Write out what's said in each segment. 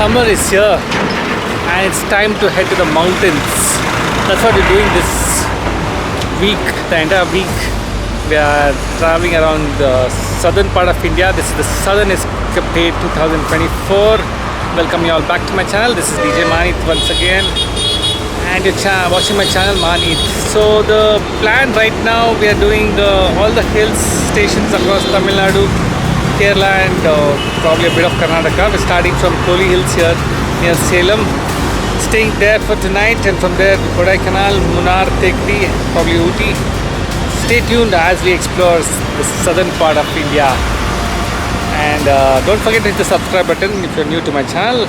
Summer is here and it's time to head to the mountains. That's what we're doing this week, the entire week. We are traveling around the southern part of India. This is the Southern Escapade 2024. Welcome you all back to my channel. This is Djmahaneet once again, and you're watching my channel Mahaneet. So the plan right now, we are doing all the hills stations across Tamil Nadu, Kerala and probably a bit of Karnataka. We're starting from Kolli Hills here near Salem, staying there for tonight, and from there to Kodaikanal, Munnar, Tekdi, probably Ooty. Stay tuned as we explore the southern part of India. And don't forget to hit the subscribe button if you're new to my channel.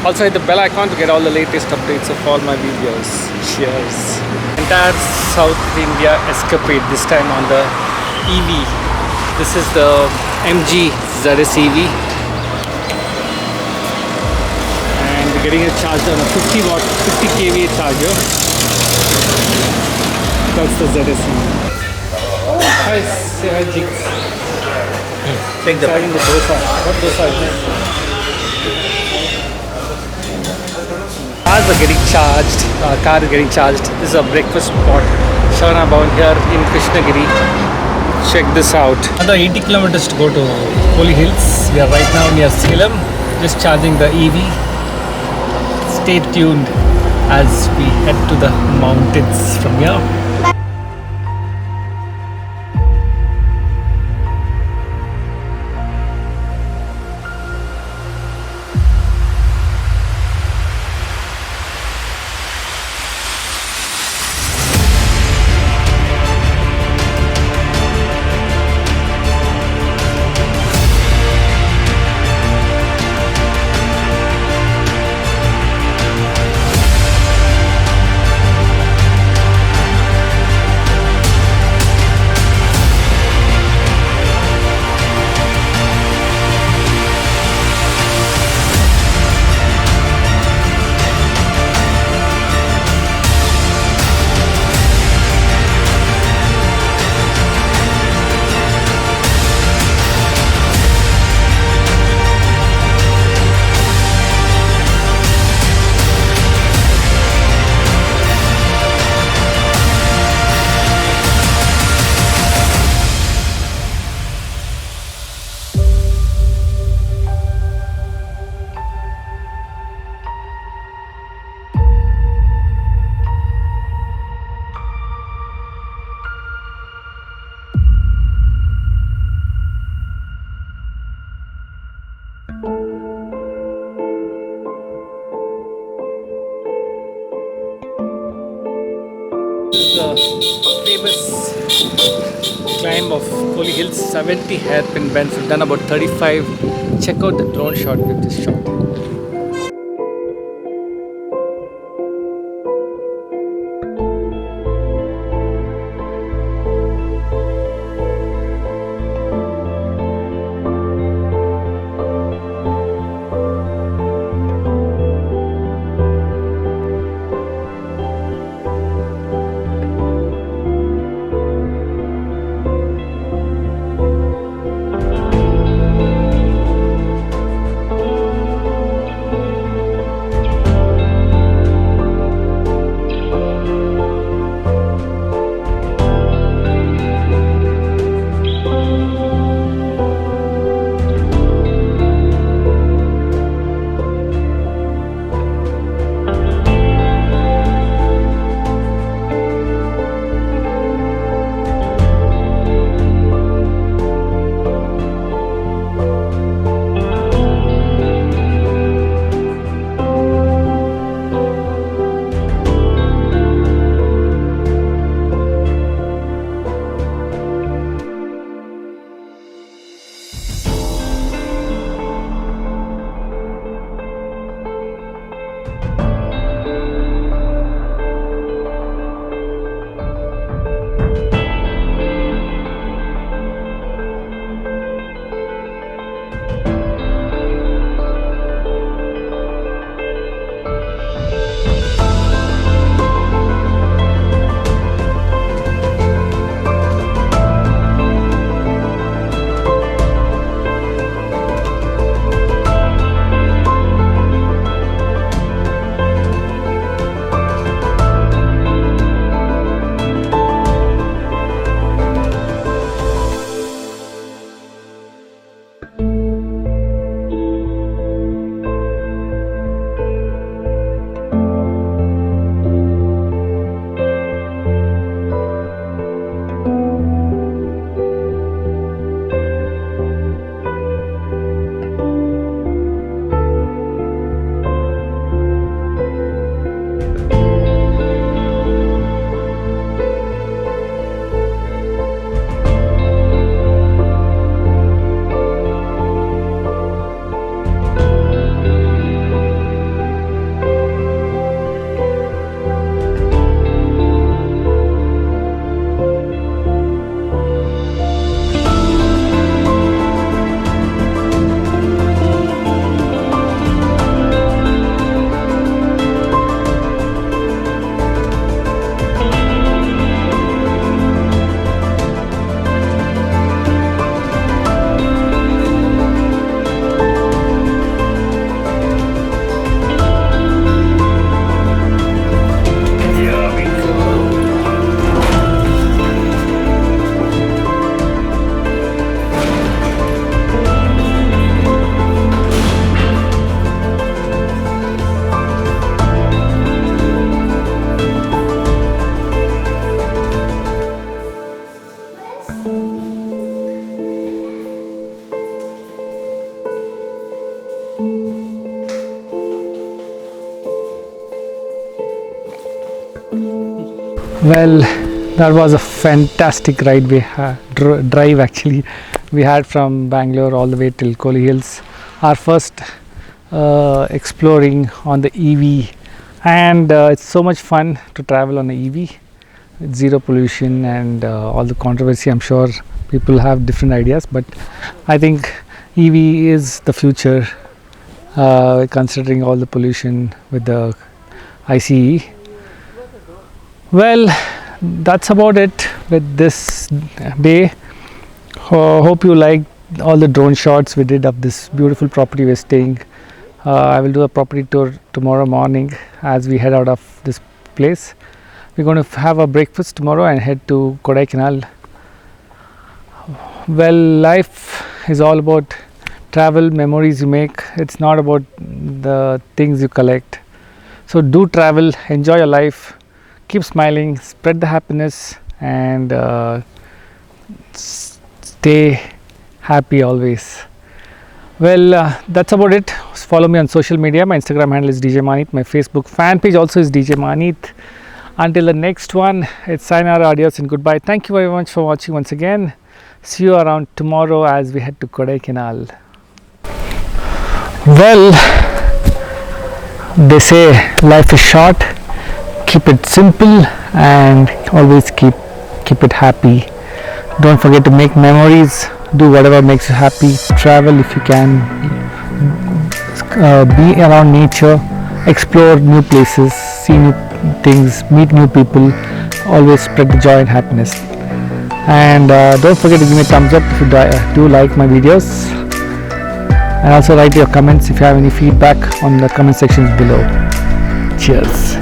Also hit the bell icon to get all the latest updates of all my videos. Cheers. Entire South India escapade, this time on the EV. This is the MG ZS EV. And we're getting it charged on a 50 watt, 50 kVA charger. That's the ZS EV. Hi, say hi, Jigs. Take the dosa. What dosa is this? Cars are getting charged. Car is getting charged. This is a breakfast spot. Shavana Bhavan here in Krishnagiri. Check this out. Another 80 kilometers to go to Kolli Hills. We are right now near Salem, just charging the EV. Stay tuned as we head to the mountains from here. The famous climb of Kolli Hills, 70 hairpin bends. We've done about 35. Check out the drone shot we've just shot. Well, that was a fantastic ride we had, drive actually, we had from Bangalore all the way till Kolli Hills. Our first exploring on the EV, and it's so much fun to travel on the EV. It's zero pollution and all the controversy. I'm sure people have different ideas, but I think EV is the future, considering all the pollution with the ICE. Well, that's about it with this day. Hope you liked all the drone shots we did of this beautiful property we're staying. I will do a property tour tomorrow morning as we head out of this place. We're going to have a breakfast tomorrow and head to Kodaikanal. Well, life is all about travel, memories you make. It's not about the things you collect. So do travel, enjoy your life, keep smiling, spread the happiness, and stay happy always. Well, that's about it. Follow me on social media. My Instagram handle is Djmahaneet. My Facebook fan page also is Djmahaneet. Until the next one, it's sayonara, adios, and goodbye. Thank you very much for watching once again. See you around tomorrow as we head to Kodaikanal. Well, they say life is short. Keep it simple and always keep it happy. Don't forget to make memories. Do whatever makes you happy. Travel if you can. Be around nature. Explore new places. See new things. Meet new people. Always spread the joy and happiness. And don't forget to give me a thumbs up if you do like my videos. And also write your comments if you have any feedback on the comment sections below. Cheers.